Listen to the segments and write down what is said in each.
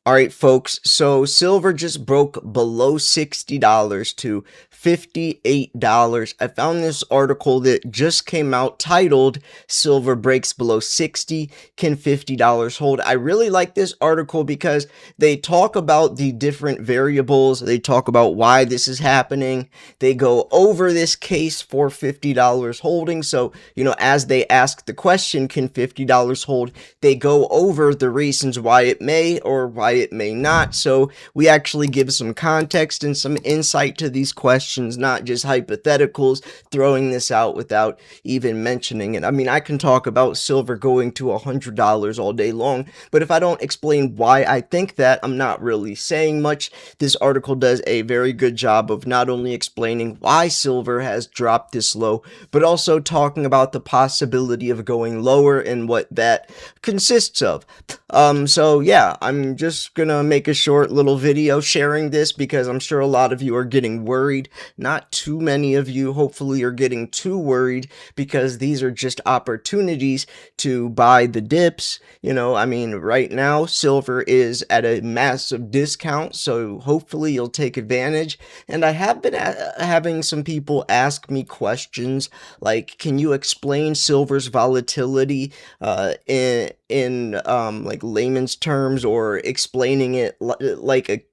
All right, folks. So silver just broke below $60 to $58. I found this article that just came out titled Silver Breaks Below 60. Can $50 hold? I really like this article because they talk about the different variables. They talk about why this is happening. They go over this case for $50 holding. So, as they ask the question, can $50 hold? They go over the reasons why it may or why it may not. So we actually give some context and some insight to these questions, not just hypotheticals, throwing this out without even mentioning it. I mean, I can talk about silver going to $100 all day long, but if I don't explain why I think that, I'm not really saying much. This article does a very good job of not only explaining why silver has dropped this low, but also talking about the possibility of going lower and what that consists of. So yeah, I'm just gonna make a short little video sharing this because I'm sure a lot of you are getting worried. Not too many of you, hopefully, are getting too worried because these are just opportunities to buy the dips. I mean, right now, silver is at a massive discount, so hopefully you'll take advantage. And I have been having some people ask me questions like, can you explain silver's volatility in like layman's terms, or explaining it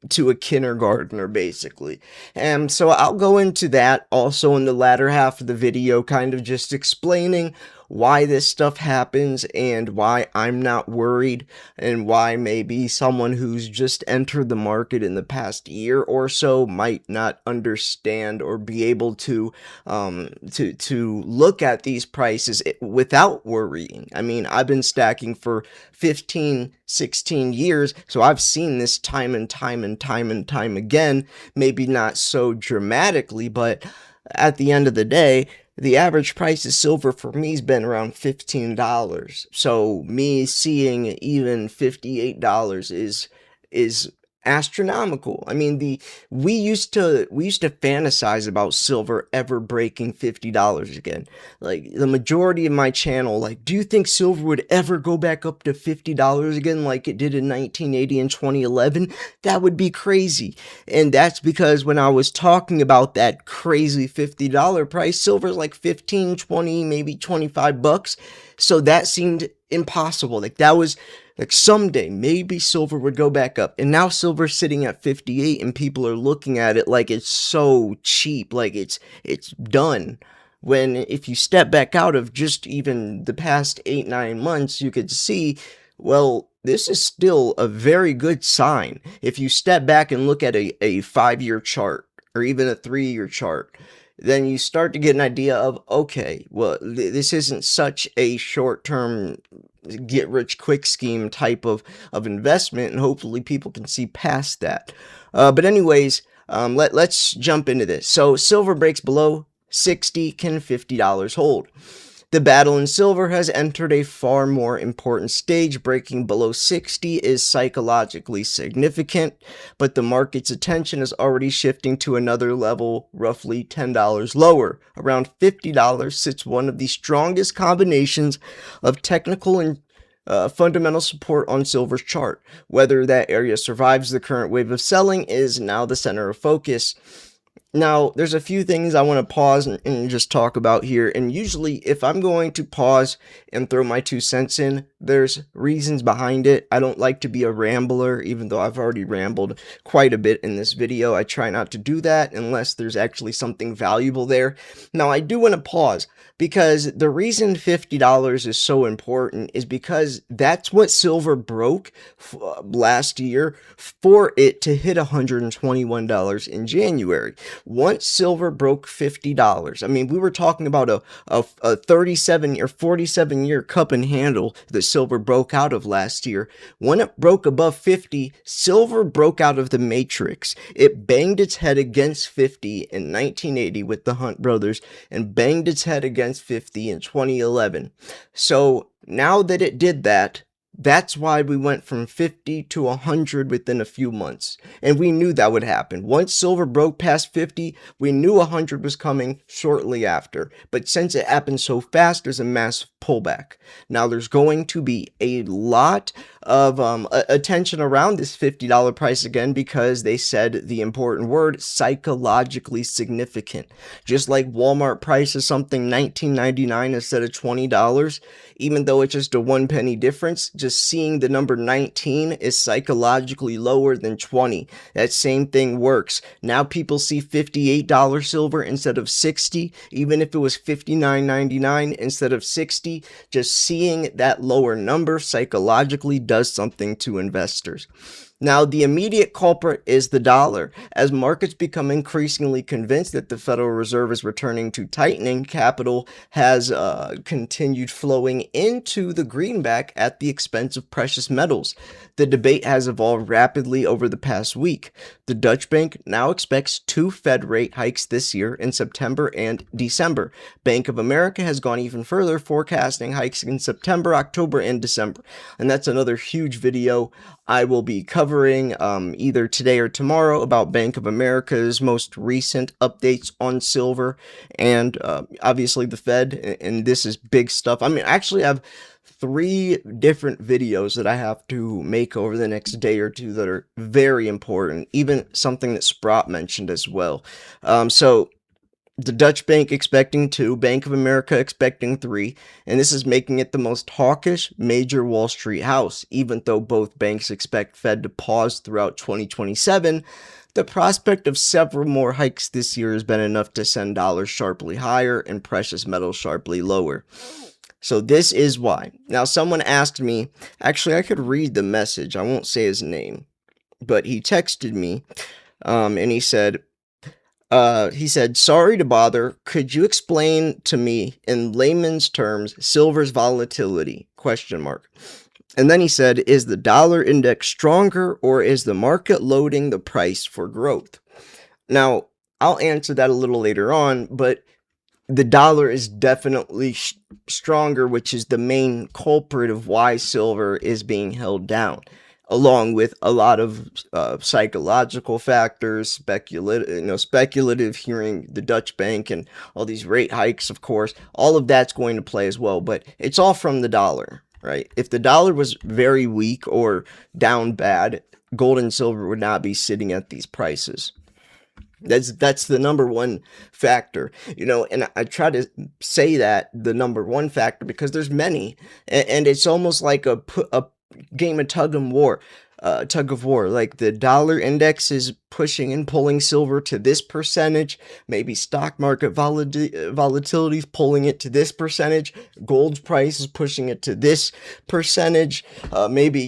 to a kindergartner, basically. And so I'll go into that also in the latter half of the video, kind of just explaining why this stuff happens and why I'm not worried, and why maybe someone who's just entered the market in the past year or so might not understand or be able to look at these prices without worrying. I mean, I've been stacking for 15, 16 years, so I've seen this time and time and time and time again, maybe not so dramatically, but at the end of the day, the average price of silver for me has been around $15. So me seeing even $58 is astronomical. I mean, we used to fantasize about silver ever breaking $50 again. Like, the majority of my channel, like, do you think silver would ever go back up to $50 again like it did in 1980 and 2011? That would be crazy. And that's because when I was talking about that crazy $50 price, silver's like 15, 20, maybe 25 bucks. So that seemed impossible. Like, that was like, someday maybe silver would go back up. And now silver's sitting at 58 and people are looking at it like it's so cheap, like it's done. When if you step back out of just even the past 8-9 months, you could see, well, this is still a very good sign. If you step back and look at a 5-year chart or even a 3-year chart, then you start to get an idea of, okay, well, this isn't such a short-term get rich quick scheme type of investment, and hopefully people can see past that. But anyways, let's jump into this. So silver breaks below 60. Can $50 hold? The battle in silver has entered a far more important stage. Breaking below 60 is psychologically significant, but the market's attention is already shifting to another level, roughly $10 lower. Around $50 sits one of the strongest combinations of technical and fundamental support on silver's chart. Whether that area survives the current wave of selling is now the center of focus. Now, there's a few things I want to pause and just talk about here. And usually, if I'm going to pause and throw my 2 cents in, there's reasons behind it. I don't like to be a rambler, even though I've already rambled quite a bit in this video. I try not to do that unless there's actually something valuable there. Now, I do want to pause because the reason $50 is so important is because that's what silver broke last year for it to hit $121 in January. Once silver broke $50, I mean, we were talking about a 37 or 47 year cup and handle that silver broke out of last year. When it broke above 50, silver broke out of the matrix. It banged its head against 50 in 1980 with the Hunt brothers and banged its head against 50 in 2011. So now that it did that, that's why we went from 50 to 100 within a few months. And we knew that would happen. Once silver broke past 50, we knew 100 was coming shortly after. But since it happened so fast, there's a massive pullback. Now, there's going to be a lot of attention around this $50 price again, because they said the important word, psychologically significant. Just like Walmart prices something $19.99 instead of $20, even though it's just a 1 penny difference, just seeing the number 19 is psychologically lower than 20. That same thing works. Now people see $58 silver instead of 60, even if it was $59.99 instead of 60. Just seeing that lower number psychologically does something to investors. Now, the immediate culprit is the dollar. As markets become increasingly convinced that the Federal Reserve is returning to tightening, capital has continued flowing into the greenback at the expense of precious metals. The debate has evolved rapidly over the past week. The Dutch Bank now expects 2 Fed rate hikes this year in September and December. Bank of America has gone even further, forecasting hikes in September, October, and December. And that's another huge video I will be covering either today or tomorrow about Bank of America's most recent updates on silver and obviously the Fed. And this is big stuff. I mean, actually, I have 3 different videos that I have to make over the next day or two that are very important, even something that Sprott mentioned as well. So the Dutch Bank expecting 2, Bank of America expecting 3, and this is making it the most hawkish major Wall Street house. Even though both banks expect Fed to pause throughout 2027, the prospect of several more hikes this year has been enough to send dollars sharply higher and precious metals sharply lower. So this is why. Now, someone asked me, actually I could read the message, I won't say his name, but he texted me and he said, sorry to bother. Could you explain to me in layman's terms silver's volatility? ? And then he said, is the dollar index stronger, or is the market loading the price for growth? Now, I'll answer that a little later on, but the dollar is definitely stronger, which is the main culprit of why silver is being held down, along with a lot of psychological factors, speculative, hearing the Dutch Bank and all these rate hikes, of course. All of that's going to play as well, but it's all from the dollar, right? If the dollar was very weak or down bad, gold and silver would not be sitting at these prices. That's the number one factor, and I try to say that the number one factor because there's many, and it's almost like a game of tug of war. Like the dollar index is pushing and pulling silver to this percentage, maybe stock market volatility is pulling it to this percentage, gold's price is pushing it to this percentage, maybe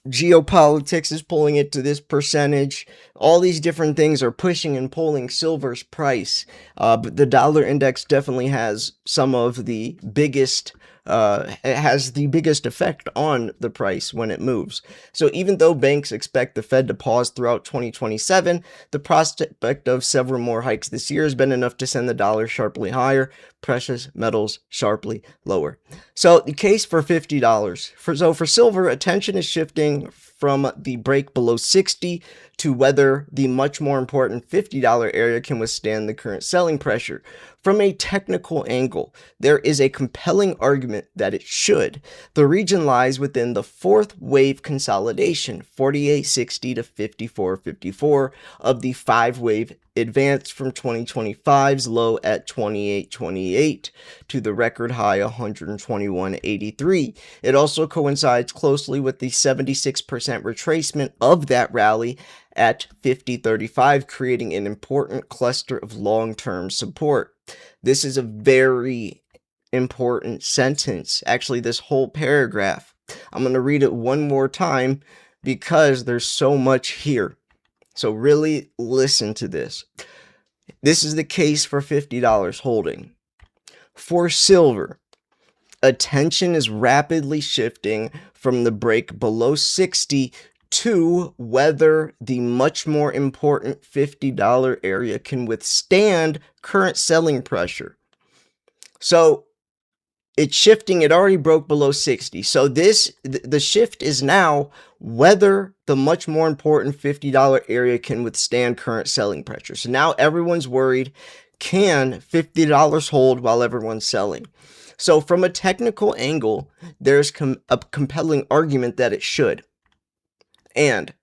geopolitics is pulling it to this percentage. All these different things are pushing and pulling silver's price, but the dollar index definitely has some of the biggest effect on the price when it moves. So even though banks expect the Fed to pause throughout 2027, the prospect of several more hikes this year has been enough to send the dollar sharply higher, precious metals sharply lower. So the case for $50. For silver, attention is shifting from the break below 60 to whether the much more important $50 area can withstand the current selling pressure. From a technical angle, there is a compelling argument that it should. The region lies within the 4th wave consolidation, 48.60 to 54.54, of the 5-wave advance from 2025's low at 28.28 to the record high 121.83. It also coincides closely with the 76% retracement of that rally at 50.35, creating an important cluster of long-term support. This is a very important sentence, actually this whole paragraph. I'm going to read it one more time because there's so much here. So really listen to this. This is the case for $50 holding. For silver, attention is rapidly shifting from the break below 60 to whether the much more important $50 area can withstand current selling pressure. So it's shifting. It already broke below 60. So the shift is now whether the much more important $50 area can withstand current selling pressure. So now everyone's worried, can $50 hold while everyone's selling? So from a technical angle, there's a compelling argument that it should. And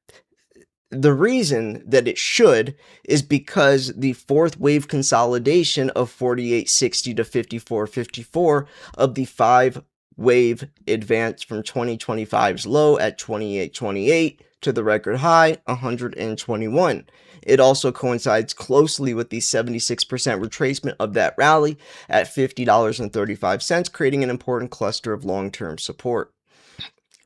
the reason that it should is because the fourth wave consolidation of 4860 to 5454 of the 5-wave advance from 2025's low at 2828 to the record high 121. It also coincides closely with the 76% retracement of that rally at $50.35, creating an important cluster of long-term support.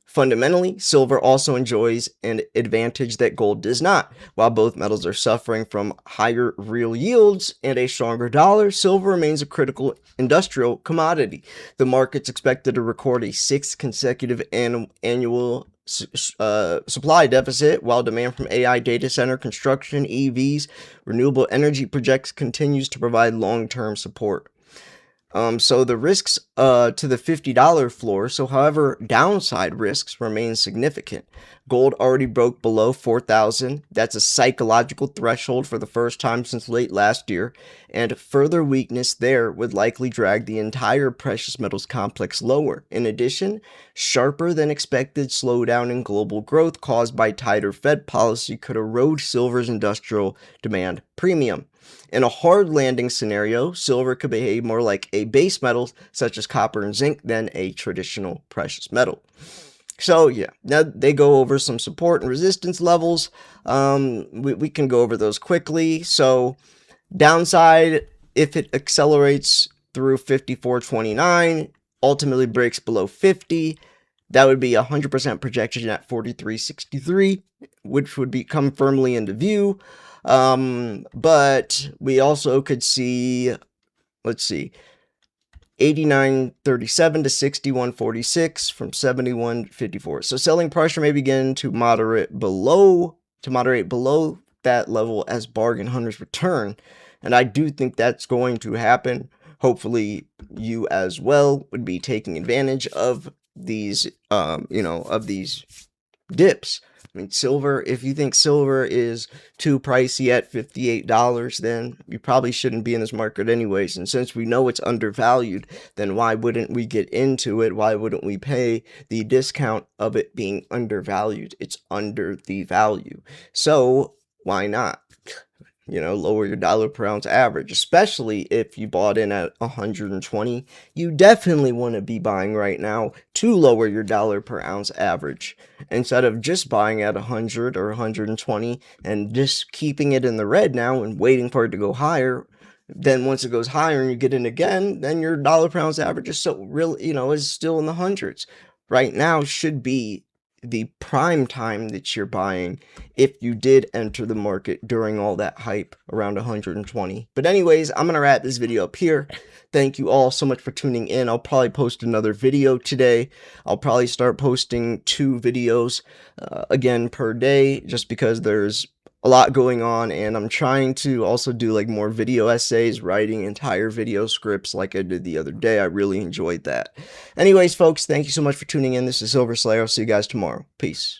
Fundamentally, silver also enjoys an advantage that gold does not. While both metals are suffering from higher real yields and a stronger dollar, silver remains a critical industrial commodity. The market's expected to record a 6th consecutive annual supply deficit, while demand from AI data center construction, EVs, renewable energy projects continues to provide long-term support. So the risks to the $50 floor, so however, downside risks remain significant. Gold already broke below 4,000. That's a psychological threshold for the first time since late last year, and further weakness there would likely drag the entire precious metals complex lower. In addition, sharper than expected slowdown in global growth caused by tighter Fed policy could erode silver's industrial demand premium. In a hard landing scenario, silver could behave more like a base metal such as copper and zinc than a traditional precious metal. So yeah, now they go over some support and resistance levels. We can go over those quickly. So downside, if it accelerates through 54.29, ultimately breaks below 50, that would be 100% projection at 43.63, which would come firmly into view. But we also could see, let's see, 89.37 to 61.46 from 71.54. So selling pressure may begin to moderate below that level as bargain hunters return. And I do think that's going to happen. Hopefully you as well would be taking advantage of these, of these dips. I mean, silver, if you think silver is too pricey at $58, then you probably shouldn't be in this market anyways. And since we know it's undervalued, then why wouldn't we get into it? Why wouldn't we pay the discount of it being undervalued? It's under the value. So why not? Lower your dollar per ounce average, especially if you bought in at 120. You definitely want to be buying right now to lower your dollar per ounce average instead of just buying at 100 or 120 and just keeping it in the red now and waiting for it to go higher. Then once it goes higher and you get in again, then your dollar per ounce average is is still in the hundreds. Right now should be the prime time that you're buying if you did enter the market during all that hype around 120. But anyways, I'm gonna wrap this video up here. Thank you all so much for tuning in. I'll probably post another video today. I'll probably start posting 2 videos again per day, just because there's a lot going on, and I'm trying to also do like more video essays, writing entire video scripts like I did the other day. I really enjoyed that. Anyways, folks, thank you so much for tuning in. This is Silver Slayer. I'll see you guys tomorrow. Peace.